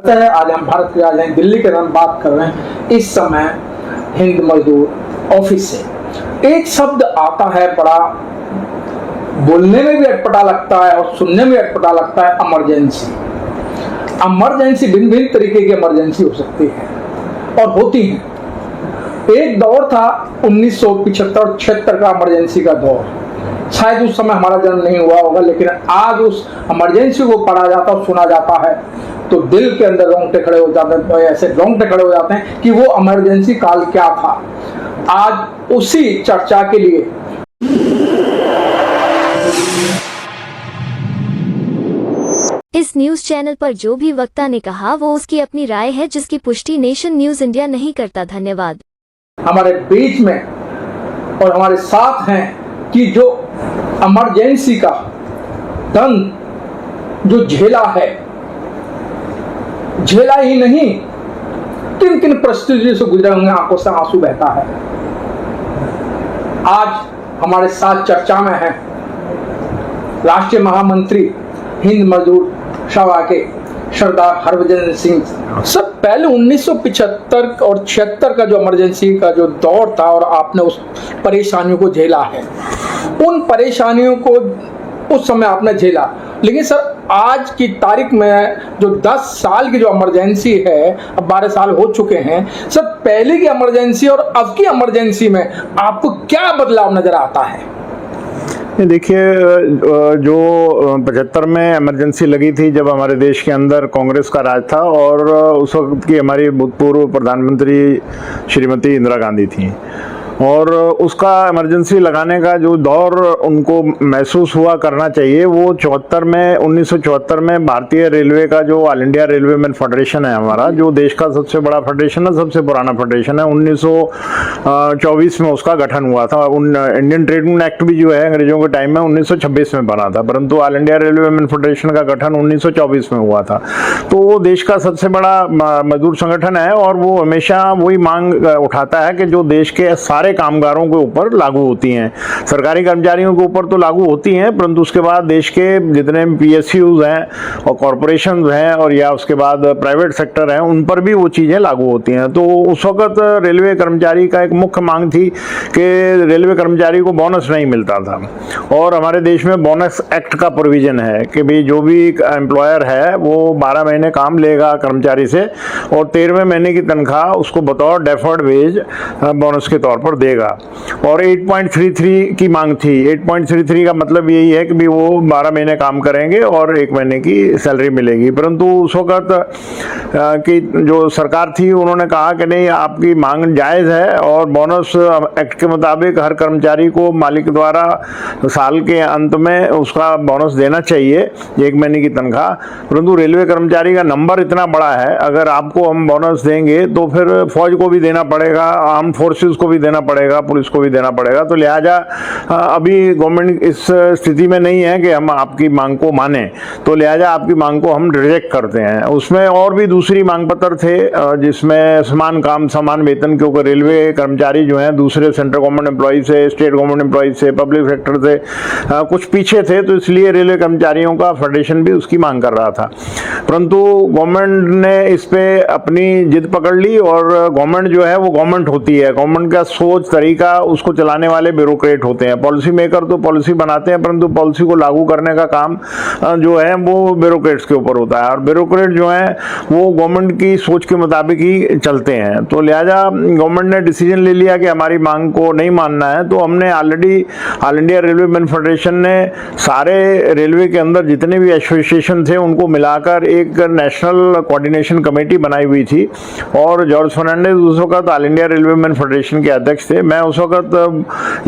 आज हम भारत की राजधानी दिल्ली के बारे में बात कर रहे हैं। इस समय हिंद मजदूर ऑफिस से एक शब्द आता है, बड़ा बोलने में भी अटपटा लगता है और सुनने में अटपटा लगता है, इमरजेंसी। इमरजेंसी भिन्न भिन्न तरीके की इमरजेंसी हो सकती है और होती है। एक दौर था 1975-76 का इमरजेंसी का दौर। शायद उस समय हमारा जन्म नहीं हुआ होगा, लेकिन आज उस इमरजेंसी को पढ़ा जाता और सुना जाता है तो दिल के अंदर रोंगटे खड़े हो जाते हैं, ऐसे रोंगटे खड़े हो जाते हैं कि वो इमरजेंसी काल क्या था। आज उसी चर्चा के लिए इस न्यूज चैनल पर जो भी वक्ता ने कहा वो उसकी अपनी राय है, जिसकी पुष्टि नेशन न्यूज इंडिया नहीं करता। धन्यवाद। हमारे बीच में और हमारे साथ हैं कि जो इमरजेंसी का दंड जो झेला है, झेला ही नहीं, किन किन परिस्थितियों से गुजरे होंगे, आंखों से आंसू बहता है। आज हमारे साथ चर्चा में है राष्ट्रीय महामंत्री हिंद मजदूर सभा के सरदार हरभजन सिंह। सब पहले 1975 और 76 का जो इमरजेंसी का जो दौर था और आपने उस परेशानियों को झेला है, उन परेशानियों को उस समय आपने झेला। लेकिन सर, आज की तारीख में जो 10 साल की जो इमरजेंसी है, अब 12 साल हो चुके हैं सर, पहले की इमरजेंसी और अब की इमरजेंसी में आपको क्या बदलाव नजर आता है? देखिए, जो 75 में इमरजेंसी लगी थी जब हमारे देश के अंदर कांग्रेस का राज था, और उस वक्त की हमारी भूतपूर्व प्रधानमंत्री श्रीमती इंदिरा गांधी थी, और उसका इमरजेंसी लगाने का जो दौर उनको महसूस हुआ करना चाहिए, वो 1974 में भारतीय रेलवे का जो all India railway man federation है हमारा, जो देश का सबसे बड़ा फेडरेशन है, सबसे पुराना फेडरेशन है, 1924 में उसका गठन हुआ था। इंडियन ट्रेड यूनियन एक्ट भी जो है अंग्रेजों के टाइम में 1926 में बना था, परंतु all India railway man federation का गठन 1924 में हुआ था। तो वो देश का सबसे बड़ा मजदूर संगठन है, और वो हमेशा वही मांग उठाता है कि जो देश के सारे कामगारों के ऊपर लागू होती हैं, सरकारी कर्मचारियों के ऊपर तो लागू होती हैं, परंतु उसके बाद देश के जितने पीएसयूज हैं और कॉरपोरेशन हैं, और या उसके बाद प्राइवेट सेक्टर हैं, उन पर भी वो चीज़ें लागू होती हैं। तो उस वक्त रेलवे कर्मचारी का एक मुख्य मांग थी कि रेलवे कर्मचारी को बोनस नहीं मिलता था, और हमारे देश में बोनस एक्ट का प्रोविजन है कि भाई जो भी एम्प्लॉयर है वो 12 महीने काम लेगा कर्मचारी से, और 13वें महीने की तनख्वाह उसको बतौर डेफर्ड वेज बोनस के तौर पर देगा। और 8.33 की मांग थी। 8.33 का मतलब यही है कि भी वो 12 महीने काम करेंगे और 1 महीने की सैलरी मिलेगी। परंतु उस वक्त की जो सरकार थी उन्होंने कहा कि नहीं, आपकी मांग जायज़ है, और बोनस एक्ट के मुताबिक हर कर्मचारी को मालिक द्वारा साल के अंत में उसका बोनस देना चाहिए, 1 महीने की तनख्वाह। परंतु रेलवे कर्मचारी का नंबर इतना बड़ा है, अगर आपको हम बोनस देंगे तो फिर फौज को भी देना पड़ेगा, आर्म फोर्सेस को भी देना पड़ेगा, पुलिस को भी देना पड़ेगा। तो लिहाजा अभी गवर्नमेंट इस स्थिति में नहीं है कि हम आपकी मांग को माने, तो लिहाजा आपकी मांग को हम रिजेक्ट करते हैं। उसमें और भी दूसरी मांग पत्र थे, जिसमें समान काम समान वेतन के ऊपर रेलवे कर्मचारी जो हैं दूसरे सेंट्रल गवर्नमेंट एम्प्लॉय से, स्टेट गवर्नमेंट एम्प्लॉय से, पब्लिक सेक्टर से कुछ पीछे थे, तो इसलिए रेलवे कर्मचारियों का फेडरेशन भी उसकी मांग कर रहा था। परंतु गवर्नमेंट ने इस पे अपनी जिद पकड़ ली, और गवर्नमेंट जो है वो गवर्नमेंट होती है, गवर्नमेंट का सोच तरीका, उसको चलाने वाले ब्यूरोक्रेट होते हैं। पॉलिसी मेकर तो पॉलिसी बनाते हैं, परंतु पॉलिसी को लागू करने का काम जो है वो ब्यूरोक्रेट्स के ऊपर होता है, और ब्यूरोक्रेट जो है वो गवर्नमेंट की सोच के मुताबिक ही चलते हैं। तो लिहाजा गवर्नमेंट ने डिसीजन ले लिया कि हमारी मांग को नहीं मानना है। तो हमने already all India railway man federation ने सारे रेलवे के अंदर जितने भी एसोसिएशन थे उनको मिलाकर एक नेशनल कोऑर्डिनेशन कमेटी बनाई हुई थी, और जॉर्ज फर्नांडिस उस वक्त all India railway man federation के अध्यक्ष थे। मैं उस वक्त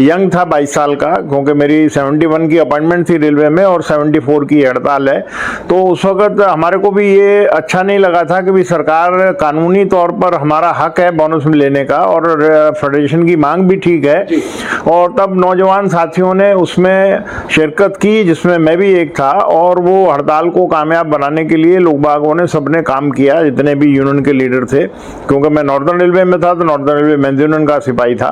यंग था, 22 साल का, क्योंकि मेरी 71 की अपॉइंटमेंट थी रेलवे में और 74 की हड़ताल है। तो उस वक्त हमारे को भी ये अच्छा नहीं लगा था कि भी सरकार कानूनी तौर पर हमारा हक है बोनस लेने का, और फेडरेशन की मांग भी ठीक है, और तब नौजवान साथियों ने उसमें शिरकत की, जिसमें मैं भी एक था, और वो हड़ताल को कामयाब बनाने के लिए लोग बागों ने सबने काम किया, जितने भी यूनियन के लीडर थे। क्योंकि मैं नॉर्दर्न रेलवे में था, तो नॉर्दर्न रेलवे मेंस यूनियन का सिपाही था।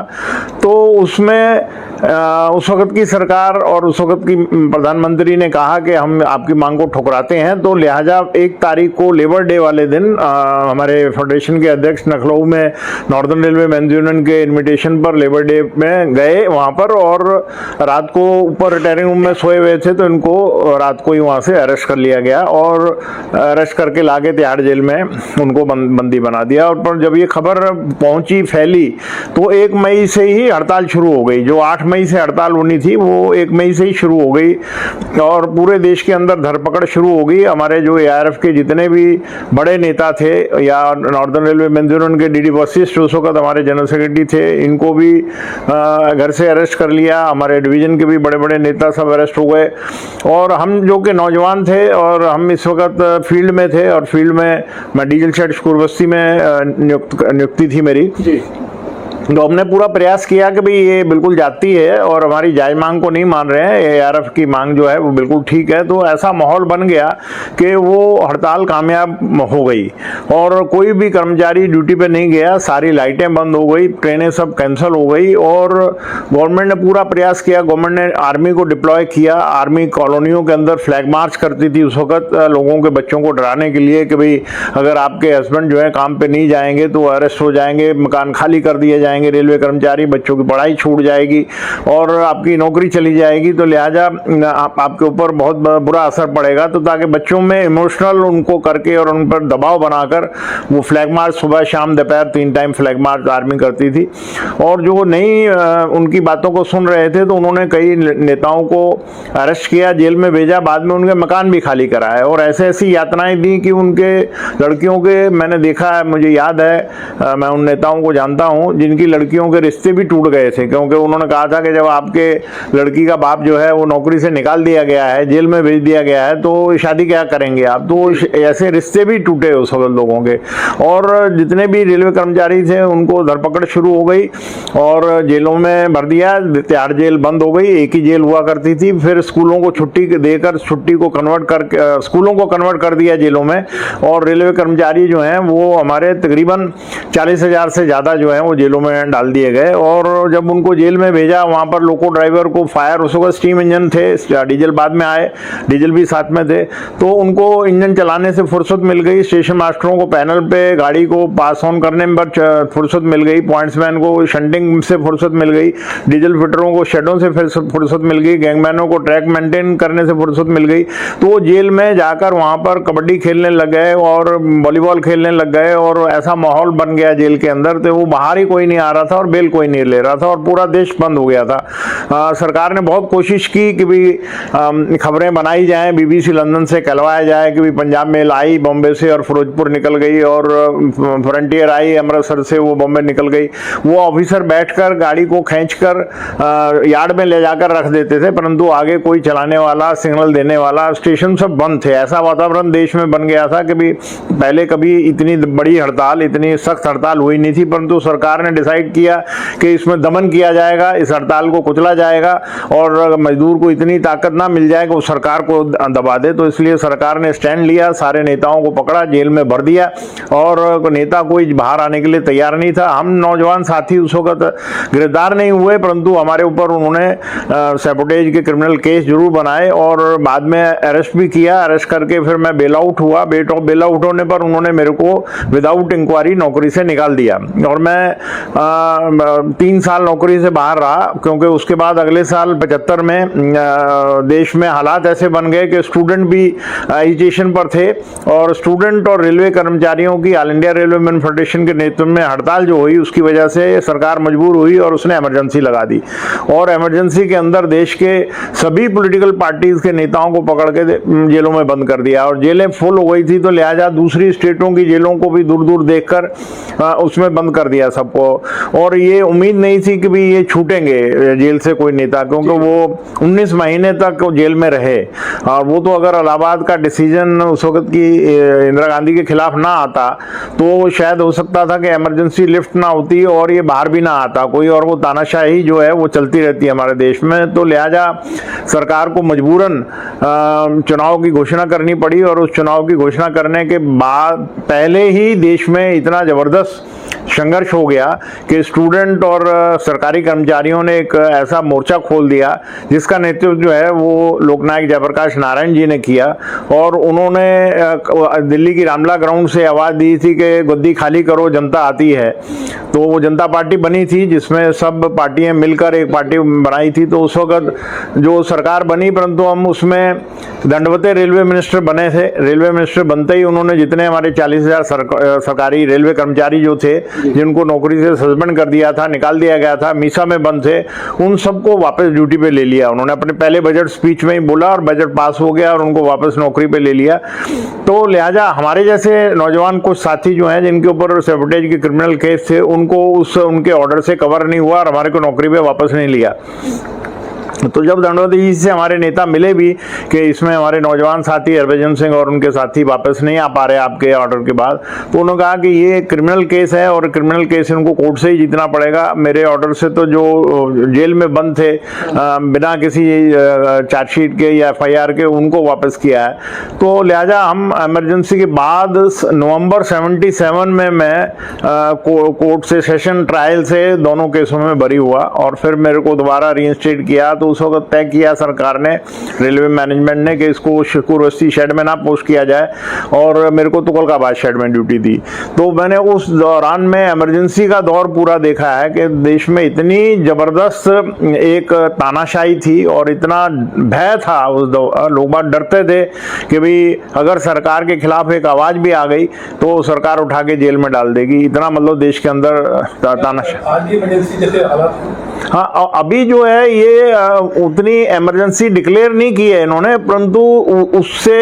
तो उसमें उस वक्त की सरकार और उस वक्त की प्रधानमंत्री ने कहा कि हम आपकी मांग को ठुकराते हैं, तो लिहाजा 1 तारीख को लेबर डे वाले दिन हमारे फेडरेशन के अध्यक्ष लखनऊ में नॉर्दर्न रेलवे मेंस यूनियन के इनविटेशन पर लेबर डे में गए वहाँ पर, और रात को ऊपर रिटायरिंग रूम में सोए हुए थे तो इनको रात को ही वहाँ से अरेस्ट कर लिया गया और अरेस्ट करके लाके तिहाड़ जेल में उनको बंदी बना दिया। और पर जब ये खबर पहुंची, फैली, तो 1 मई से ही हड़ताल शुरू हो गई। जो 8 मई से हड़ताल होनी थी वो 1 मई से ही शुरू हो गई और पूरे देश के अंदर धरपकड़ शुरू हो गई। हमारे जो ARF के जितने भी बड़े नेता थे या नॉर्दर्न रेलवे मेंस यूनियन के DD वशिष्ठ उस वक्त हमारे जनरल सेक्रेटरी थे, इनको भी घर से अरेस्ट कर लिया। हमारे डिवीजन के भी बड़े बड़े नेता सब अरेस्ट हो गए और हम जो कि नौजवान थे और हम इस वक्त फील्ड में थे, और फील्ड में मैं डीजल शेड स्कूरबस्ती में नियुक्ति थी मेरी जी। तो हमने पूरा प्रयास किया कि भाई ये बिल्कुल जाती है और हमारी जायज मांग को नहीं मान रहे हैं, ARF की मांग जो है वो बिल्कुल ठीक है। तो ऐसा माहौल बन गया कि वो हड़ताल कामयाब हो गई और कोई भी कर्मचारी ड्यूटी पे नहीं गया, सारी लाइटें बंद हो गई, ट्रेनें सब कैंसिल हो गई और गवर्नमेंट ने पूरा प्रयास किया। गवर्नमेंट ने आर्मी को डिप्लॉय किया, आर्मी कॉलोनियों के अंदर फ्लैग मार्च करती थी उस वक्त लोगों के बच्चों को डराने के लिए कि भाई अगर आपके हस्बैंड जो है काम पे नहीं जाएंगे तो अरेस्ट हो जाएंगे, मकान खाली कर दिए जाएंगे, रेलवे कर्मचारी, बच्चों की पढ़ाई छूट जाएगी और आपकी नौकरी चली जाएगी, तो लिहाजा आपके ऊपर बहुत बुरा असर पड़ेगा। तो ताकि बच्चों में इमोशनल उनको करके और उन पर दबाव बनाकर वो फ्लैग मार्च सुबह शाम दोपहर 3 टाइम फ्लैग मार्च आर्मी करती थी। और जो नहीं उनकी बातों को सुन रहे थे तो उन्होंने कई नेताओं को अरेस्ट किया, जेल में भेजा, बाद में उनके मकान भी खाली कराए और ऐसे ऐसी यातनाएं दी कि उनके लड़कियों के, मैंने देखा है, मुझे याद है, मैं उन नेताओं को जानता हूं जिनकी लड़कियों के रिश्ते भी टूट गए थे, क्योंकि उन्होंने कहा था कि जब आपके लड़की का बाप जो है वो नौकरी से निकाल दिया गया है, जेल में भेज दिया गया है, तो शादी क्या करेंगे आप। तो ऐसे रिश्ते भी टूटे उस वक्त लोगों के। और जितने भी रेलवे कर्मचारी थे उनको धरपकड़ शुरू हो गई और जेलों में भर दिया। तिहाड़ जेल बंद हो गई, एक ही जेल हुआ करती थी। फिर स्कूलों को छुट्टी देकर छुट्टी को कन्वर्ट कर स्कूलों को कन्वर्ट कर दिया जेलों में, और रेलवे कर्मचारी जो हैं वो हमारे तकरीबन 40,000 से ज़्यादा जो है वो जेलों में डाल दिए गए। और जब उनको जेल में भेजा, वहाँ पर लोको ड्राइवर को फायर, उस वक्त स्टीम इंजन थे, डीजल बाद में आए, डीजल भी साथ में थे, तो उनको इंजन चलाने से फुर्सत मिल गई। स्टेशन मास्टरों को पैनल पे गाड़ी को पास ऑन करने में फुर्सत मिल गई, पॉइंट्समैन को शंटिंग से फुर्सत मिल गई, डीजल फिटरों को शेडों से फुर्सत मिल गई, गैंगमैनों को ट्रैक मेंटेन करने से फुर्सत मिल गई। तो वो जेल में जाकर वहाँ पर कबड्डी खेलने लग गए और वॉलीबॉल खेलने लग गए और ऐसा माहौल बन गया जेल के अंदर, तो वो बाहर ही कोई नहीं आ रहा था और बेल कोई नहीं ले रहा था और पूरा देश बंद हो गया था। सरकार ने बहुत कोशिश की कि भी खबरें बनाई जाएं, BBC लंदन से कहलवाया जाए कि भी पंजाब मेल आई बॉम्बे से और फिरोजपुर निकल गई, और फ्रंटियर आई अमृतसर से, वो बॉम्बे निकल गई। वो ऑफिसर बैठकर गाड़ी को खींचकर यार्ड में ले जाकर रख देते थे, परंतु आगे कोई चलाने वाला, सिग्नल देने वाला, स्टेशन सब बंद थे। ऐसा वातावरण देश में बन गया था कि भी पहले कभी इतनी बड़ी हड़ताल, इतनी सख्त हड़ताल हुई नहीं थी, परंतु सरकार ने डिसाइड किया कि इसमें दमन किया जाएगा, इस हड़ताल को कुचला जाएगा और मजदूर को इतनी ताकत ना मिल जाए कि वो सरकार को दबा दे। तो इसलिए सरकार ने स्टैंड लिया, सारे नेताओं को पकड़ा, जेल में भर दिया और नेता कोई बाहर आने के लिए तैयार नहीं था। हम नौजवान साथी उस वक्त गिरफ्तार नहीं हुए, परंतु हमारे ऊपर उन्होंने सैबोटेज के क्रिमिनल केस जरूर बनाए और बाद में अरेस्ट भी किया। अरेस्ट करके फिर मैं बेल आउट हुआ। बेल आउट होने पर उन्होंने मेरे को विदाउट इंक्वायरी नौकरी से निकाल दिया और मैं 3 साल नौकरी से बाहर रहा, क्योंकि उसके बाद अगले साल 75 में देश में हालात ऐसे बन गए कि स्टूडेंट भी एजिटेशन पर थे और स्टूडेंट और रेलवे कर्मचारियों की all India railway man federation के नेतृत्व में हड़ताल जो हुई, उसकी वजह से सरकार मजबूर हुई और उसने इमरजेंसी लगा दी। और इमरजेंसी के अंदर देश के सभी पॉलिटिकल पार्टीज के नेताओं को पकड़ के जेलों में बंद कर दिया और जेलें फुल हो गई थी, तो लिहाजा दूसरी स्टेटों की जेलों को भी दूर दूर देखकर उसमें बंद कर दिया सबको। और ये उम्मीद नहीं थी कि भी ये छूटेंगे जेल से कोई नेता, क्योंकि वो 19 महीने तक जेल में रहे। और वो तो अगर इलाहाबाद का डिसीजन उस वक्त की इंदिरा गांधी के खिलाफ ना आता तो शायद हो सकता था कि इमरजेंसी लिफ्ट ना होती और ये बाहर भी ना आता कोई, और वो तानाशाही जो है वो चलती रहती है हमारे देश में। तो लिहाजा सरकार को मजबूरन चुनाव की घोषणा करनी पड़ी और उस चुनाव की घोषणा करने के बाद पहले ही देश में इतना जबरदस्त संघर्ष हो गया कि स्टूडेंट और सरकारी कर्मचारियों ने एक ऐसा मोर्चा खोल दिया जिसका नेतृत्व जो है वो लोकनायक जयप्रकाश नारायण जी ने किया। और उन्होंने दिल्ली की रामला ग्राउंड से आवाज़ दी थी कि गद्दी खाली करो, जनता आती है। तो वो जनता पार्टी बनी थी जिसमें सब पार्टियां मिलकर एक पार्टी बनाई थी। तो उस वक्त जो सरकार बनी, परंतु हम उसमें दंडवते रेलवे मिनिस्टर बने थे। रेलवे मिनिस्टर बनते ही उन्होंने जितने हमारे 40,000 सरकारी रेलवे कर्मचारी जो थे जिनको नौकरी से सस्पेंड कर दिया था, निकाल दिया गया था, मीसा में बंद थे, उन सबको वापस ड्यूटी पे ले लिया। उन्होंने अपने पहले बजट स्पीच में ही बोला और बजट पास हो गया और उनको वापस नौकरी पे ले लिया। तो लिहाजा हमारे जैसे नौजवान कुछ साथी जो हैं जिनके ऊपर सैबोटेज के क्रिमिनल केस थे, उनको उनके ऑर्डर से कवर नहीं हुआ और हमारे को नौकरी पे वापस नहीं लिया। तो जब दंडवती जी से हमारे नेता मिले भी कि इसमें हमारे नौजवान साथी हरभजन सिंह और उनके साथी वापस नहीं आ पा रहे आपके ऑर्डर के बाद, तो उन्होंने कहा कि ये क्रिमिनल केस है और क्रिमिनल केस इनको कोर्ट से ही जीतना पड़ेगा। मेरे ऑर्डर से तो जो जेल में बंद थे बिना किसी चार्जशीट के या FIR के, उनको वापस किया है। तो लिहाजा हम इमरजेंसी के बाद नवंबर 77 में मैं कोर्ट से सेशन ट्रायल से दोनों केसों में बरी हुआ और फिर मेरे को दोबारा रीइंस्टेट किया। तो उस वक्त तय किया सरकार ने, रेलवे मैनेजमेंट ने, कि इसको शुक्र बस्ती शेड में ना पोस्ट किया जाए और मेरे को तुगलकाबाद शेड में ड्यूटी दी। तो मैंने उस दौरान में इमरजेंसी का दौर पूरा देखा है कि देश में इतनी जबरदस्त एक तानाशाही थी और इतना भय था उस लोग बात डरते थे कि भाई अगर सरकार के खिलाफ एक आवाज भी आ गई तो सरकार उठा के जेल में डाल देगी। इतना मतलब देश के अंदर तानाशाही। आज की इमरजेंसी जैसे हालात, हाँ, अभी जो है ये उतनी इमरजेंसी डिक्लेयर नहीं की है इन्होंने, परंतु उससे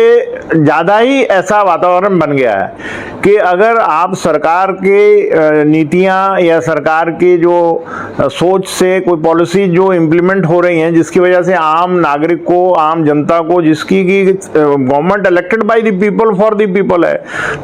ज़्यादा ही ऐसा वातावरण बन गया है कि अगर आप सरकार के नीतियां या सरकार की जो सोच से कोई पॉलिसी जो इम्प्लीमेंट हो रही हैं जिसकी वजह से आम नागरिक को, आम जनता को, जिसकी की government elected by the people for the people है,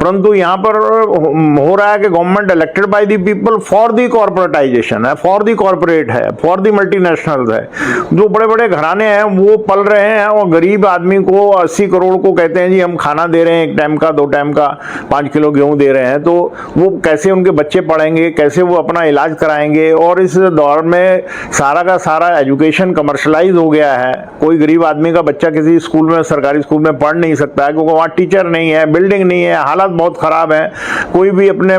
परंतु यहाँ पर हो रहा है कि government elected by the people for the corporatisation है, फॉर द कॉर्पोरेट है, फॉर द मल्टीनेशनल है। जो बड़े बड़े घराने हैं वो पल रहे हैं और गरीब आदमी को 80 करोड़ को कहते हैं जी हम खाना दे रहे हैं, 1 टाइम का, 2 टाइम का, 5 किलो गेहूं दे रहे हैं। तो वो कैसे उनके बच्चे पढ़ेंगे, कैसे वो अपना इलाज कराएंगे। और इस दौर में सारा का सारा एजुकेशन कमर्शलाइज हो गया है। कोई गरीब आदमी का बच्चा किसी स्कूल में, सरकारी स्कूल में पढ़ नहीं सकता है क्योंकि वहाँ टीचर नहीं है, बिल्डिंग नहीं है, हालात बहुत खराब है। कोई भी अपने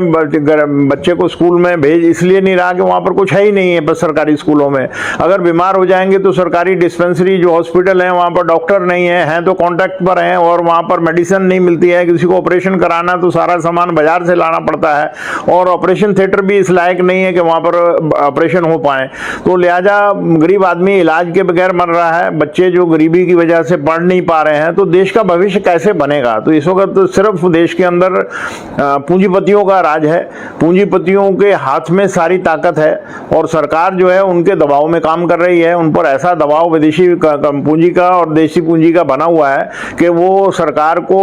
बच्चे को स्कूल में भेज इसलिए नहीं रहा कि वहाँ पर कुछ है ही नहीं है। बस सरकारी स्कूलों में अगर बीमार हो जाएंगे तो सरकारी डिस्पेंसरी जो हॉस्पिटल है वहाँ पर डॉक्टर नहीं है तो कॉन्ट्रैक्ट पर हैं और वहाँ पर मेडिसिन नहीं मिलती है। किसी को ऑपरेशन कराना तो सारा सामान बाजार से लाना पड़ता है और ऑपरेशन थिएटर भी इस लायक नहीं है कि वहाँ पर ऑपरेशन हो पाए। तो लिहाजा गरीब आदमी इलाज के बगैर मर रहा है, बच्चे जो गरीबी की वजह से पढ़ नहीं पा रहे हैं। तो देश का भविष्य कैसे बनेगा? तो इस वक्त सिर्फ देश के अंदर पूंजीपतियों का राज है, पूंजीपतियों के हाथ में सारी ताकत है और सरकार जो है उनके दबाव में काम कर रही है। उन पर ऐसा दबाव विदेशी पूंजी का और देशी पूंजी का बना हुआ है कि वो सरकार को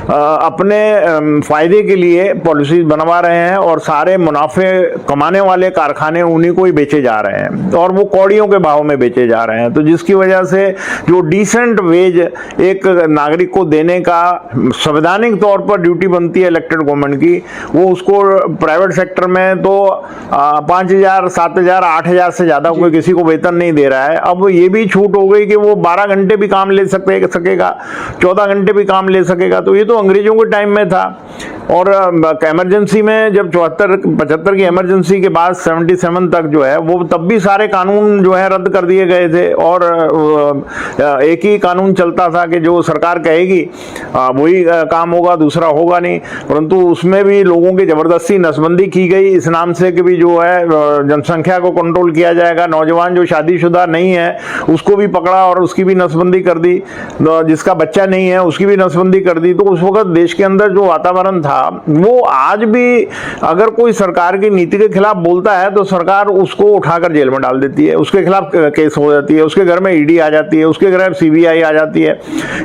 अपने फायदे के लिए पॉलिसी बनवा रहे हैं और सारे मुनाफे कमाने वाले कारखाने उन्हीं को ही बेचे जा रहे हैं और वो कौड़ियों के भाव में बेचे जा रहे हैं। तो जिसकी वजह से जो डिसेंट वेज एक नागरिक को देने का संवैधानिक तौर पर ड्यूटी बनती है इलेक्टेड गवर्नमेंट की, वो उसको प्राइवेट सेक्टर में तो 5,000, 7,000, 8,000 से ज़्यादा कोई किसी को वेतन नहीं दे रहा है। अब ये भी छूट हो गई कि वो 12 घंटे भी काम ले सकेगा, 14 घंटे भी काम ले सकेगा। तो ये तो अंग्रेजों के टाइम में था। और इमरजेंसी में जब 74-75 की इमरजेंसी के बाद 77 तक जो है वो तब भी सारे कानून जो है रद्द कर दिए गए थे और एक ही कानून चलता था कि जो सरकार कहेगी वही काम होगा, दूसरा होगा नहीं। परंतु उसमें भी लोगों की जबरदस्ती नसबंदी की गई इस नाम से कि भी जो है जनसंख्या को कंट्रोल किया जाएगा। नौजवान जो शादीशुदा नहीं है उसको भी पकड़ा और उसकी भी नसबंदी कर दी, जिसका बच्चा नहीं है उसकी भी नसबंदी कर दी। तो उस वक्त देश के अंदर जो वातावरण था वो आज भी अगर कोई सरकार की नीति के खिलाफ बोलता है तो सरकार उसको उठाकर जेल में डाल देती है, उसके खिलाफ केस हो जाती है, उसके घर में ईडी आ जाती है, उसके घर में सीबीआई आ जाती है,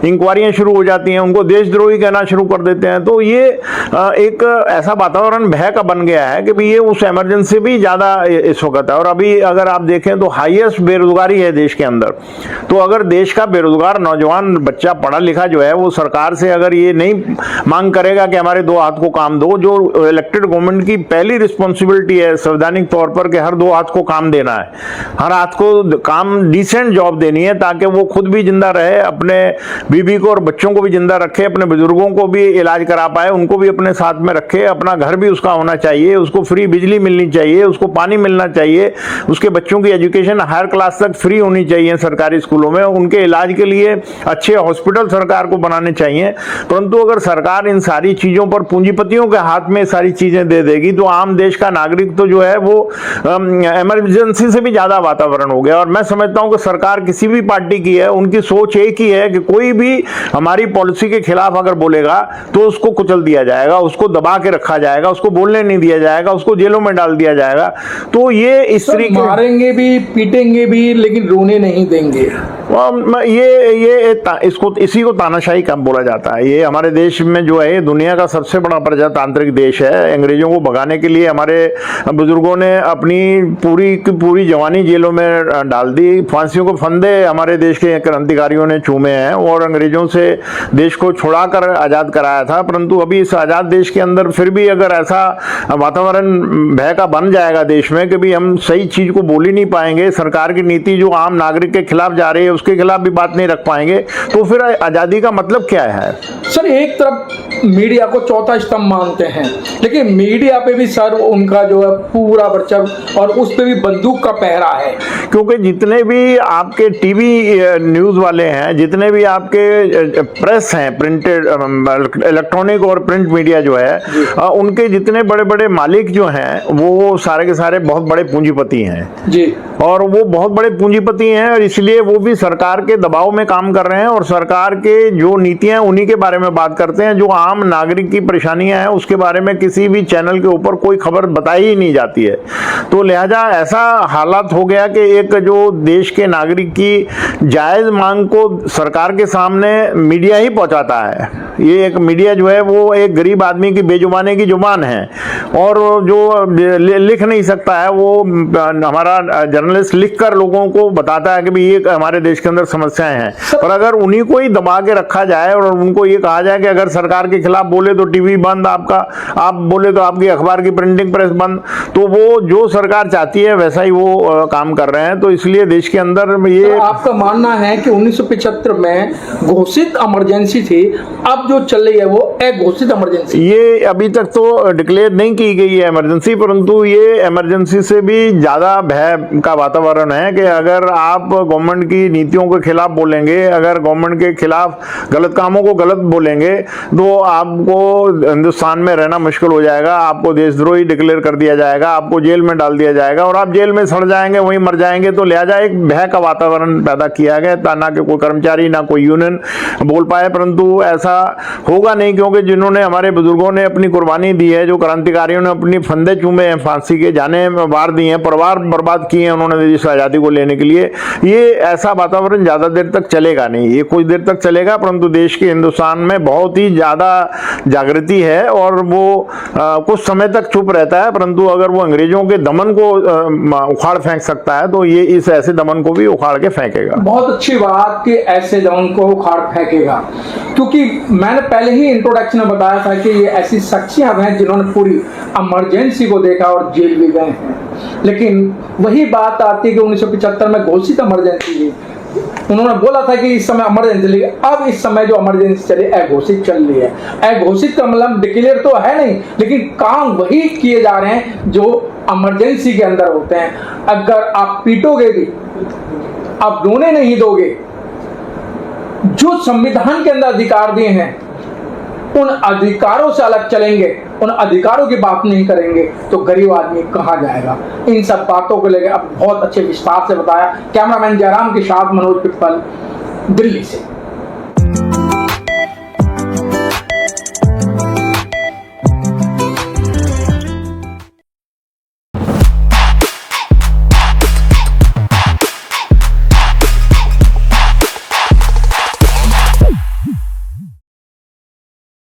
इंक्वायरियां शुरू हो जाती हैं, उनको देशद्रोही कहना शुरू कर देते हैं। तो ये एक ऐसा वातावरण भय का बन गया है कि भी ये उस इमरजेंसी भी ज़्यादा इस वक्त है। और अभी अगर आप देखें तो हाईएस्ट बेरोजगारी है देश के अंदर। तो अगर देश का बेरोजगार नौजवान बच्चा पढ़ा लिखा जो है वो सरकार से अगर ये नहीं मांग करेगा कि हमारे दो हाथ को काम दो, जो इलेक्टेड गवर्नमेंट की पहली रिस्पॉन्सिबिलिटी है संवैधानिक तौर पर कि हर दो हाथ को काम देना है, हर हाथ को काम डिसेंट जॉब देनी है ताकि वो खुद भी जिंदा रहे, अपने बीबी को और बच्चों को भी जिंदा रखे, अपने बुजुर्गों को भी इलाज करा पाए, उनको भी अपने साथ में रखे, अपना घर भी उसका होना चाहिए, उसको फ्री बिजली मिलनी चाहिए, उसको पानी मिलना चाहिए, उसके बच्चों की एजुकेशन हायर क्लास तक फ्री होनी चाहिए सरकारी स्कूलों में, उनके इलाज के लिए अच्छे हॉस्पिटल सरकार को बनाने चाहिए। परंतु अगर सरकार इन सारी चीजों पर पूंजीपतियों के हाथ में सारी चीजें दे देगी तो आम देश का नागरिक तो जो है वो इमरजेंसी से भी ज्यादा वातावरण हो गया। और मैं समझता हूं कि सरकार किसी भी पार्टी की है, उनकी सोच एक ही है कि कोई भी हमारी पॉलिसी के खिलाफ अगर बोलेगा तो उसको कुचल दिया जाएगा, उसको दबा के रखा जाएगा, उसको बोलने नहीं दिया जाएगा, उसको जेलों में डाल दिया जाएगा। तो ये इस तरीके मारेंगे भी, पीटेंगे भी, लेकिन रोने नहीं देंगे। इसको इसी को तानाशाही कम बोला जाता है। ये हमारे देश में जो है दुनिया का सबसे बड़ा प्रजातांत्रिक देश है। अंग्रेजों को भगाने के लिए हमारे बुजुर्गों ने अपनी पूरी जवानी जेलों में डाल दी, फांसियों को फंदे हमारे देश के क्रांतिकारियों ने चूमे हैं और अंग्रेजों से देश को छुड़ाकर आजाद कराया था। परंतु अभी इस आजाद देश के अंदर फिर भी अगर ऐसा वातावरण भय का बन जाएगा देश में कि भी हम सही चीज को बोल ही नहीं पाएंगे, सरकार की नीति जो आम नागरिक के खिलाफ जा रही है उसके खिलाफ भी बात नहीं रख पाएंगे, तो फिर आजादी का मतलब क्या है? सर, एक तरफ मीडिया को चौथा स्तंभ मानते हैं, लेकिन मीडिया पे भी सर उनका जो है पूरा वर्चस्व और उस पे भी बंदूक का पहरा है। क्योंकि जितने भी आपके टीवी न्यूज वाले हैं, जितने भी आपके प्रेस हैं, प्रिंटेड इलेक्ट्रॉनिक और प्रिंट मीडिया जो है, उनके जितने बड़े बड़े मालिक जो हैं वो सारे के सारे बहुत बड़े पूंजीपति हैं जी। और वो बहुत बड़े पूंजीपति हैं और इसलिए वो भी सरकार के दबाव में काम कर रहे हैं और सरकार के जो नीतियां उन्हीं के बारे में बात करते हैं। जो आम नागरिक की परेशानियां हैं उसके बारे में किसी भी चैनल के ऊपर कोई खबर बताई ही नहीं जाती है। तो लिहाजा ऐसा हालात हो गया कि एक जो देश के नागरिक की जायज मांग को सरकार के सामने मीडिया ही पहुंचाता है। ये एक मीडिया जो है वो एक गरीब आदमी की बेजुबानी की जुबान है और जो लिख नहीं सकता है वो हमारा जर्नलिस्ट लिखकर लोगों को बताता है कि भाई ये हमारे देश के अंदर समस्याएं हैं। पर अगर उन्हीं को ही दबा के रखा जाए और उनको ये कहा जाए कि अगर सरकार के खिलाफ बोले तो टीवी बंद आपका, आप बोले तो आपकी अखबार की प्रिंटिंग प्रेस बंद, तो वो जो सरकार चाहती है वैसा ही वो काम कर रहे हैं। तो इसलिए देश के अंदर ये तो आपका मानना है कि 1975 में घोषित इमरजेंसी थी, अब जो चल रही है वो अघोषित इमरजेंसी? ये अभी तक तो डिक्लेयर नहीं की गई है इमरजेंसी, परंतु ये इमरजेंसी से भी ज्यादा भय का वातावरण है कि अगर आप गवर्नमेंट की नीतियों के खिलाफ बोलेंगे, अगर गवर्नमेंट के खिलाफ गलत कामों को गलत बोलेंगे तो आपको हिंदुस्तान में रहना मुश्किल हो जाएगा, आपको देशद्रोही डिक्लेयर कर दिया जाएगा, आपको जेल में डाल दिया जाएगा और आप जेल में सड़ जाएंगे, वहीं मर जाएंगे। तो लिहाजा एक भय का वातावरण पैदा किया गया, ना कि कोई कर्मचारी ना कोई यूनियन बोल पाए। परंतु ऐसा होगा नहीं, क्योंकि जिन्होंने हमारे बुजुर्गों ने अपनी कुर्बानी दी है, जो क्रांतिकारियों ने अपनी फंदे चूमे हैं, फांसी के जाने वार दिए हैं, परिवार बर्बाद किए हैं उन्होंने देश आजादी को लेने के लिए, ये ऐसा वातावरण ज्यादा देर तक चलेगा नहीं। ये कुछ देर तक चलेगा, परंतु देश के हिंदुस्तान में बहुत ही ज्यादा जागृति है और वो कुछ समय तक चुप रहता है, परंतु अगर वो अंग्रेजों के दमन को उखाड़ फेंक सकता है तो ये इस ऐसे दमन को भी उखाड़ के फेंकेगा। बहुत अच्छी बात कि ऐसे दमन को उखाड़ फेंकेगा, क्योंकि मैंने पहले ही इंट्रोडक्शन में बताया था कि ये ऐसी शख्सियत हैं जिन्होंने पूरी इमरजेंसी को देखा और जेल भी गए हैं। लेकिन वही बात आती है कि 1975 में घोषित इमरजेंसी थी, उन्होंने बोला था कि इस समय इमरजेंसी चली, अब इस समय जो इमरजेंसी चली अघोषित चल रही है। अघोषित का मतलब डिक्लेयर तो है नहीं, लेकिन काम वही किए जा रहे हैं जो इमरजेंसी के अंदर होते हैं। अगर आप पीटोगे भी, आप रोने नहीं दोगे, जो संविधान के अंदर अधिकार दिए हैं उन अधिकारों से अलग चलेंगे, उन अधिकारों की बात नहीं करेंगे, तो गरीब आदमी कहां जाएगा? इन सब बातों को लेकर अब बहुत अच्छे विस्तार से बताया कैमरामैन जयराम के साथ मनोज पिप्पल, दिल्ली से।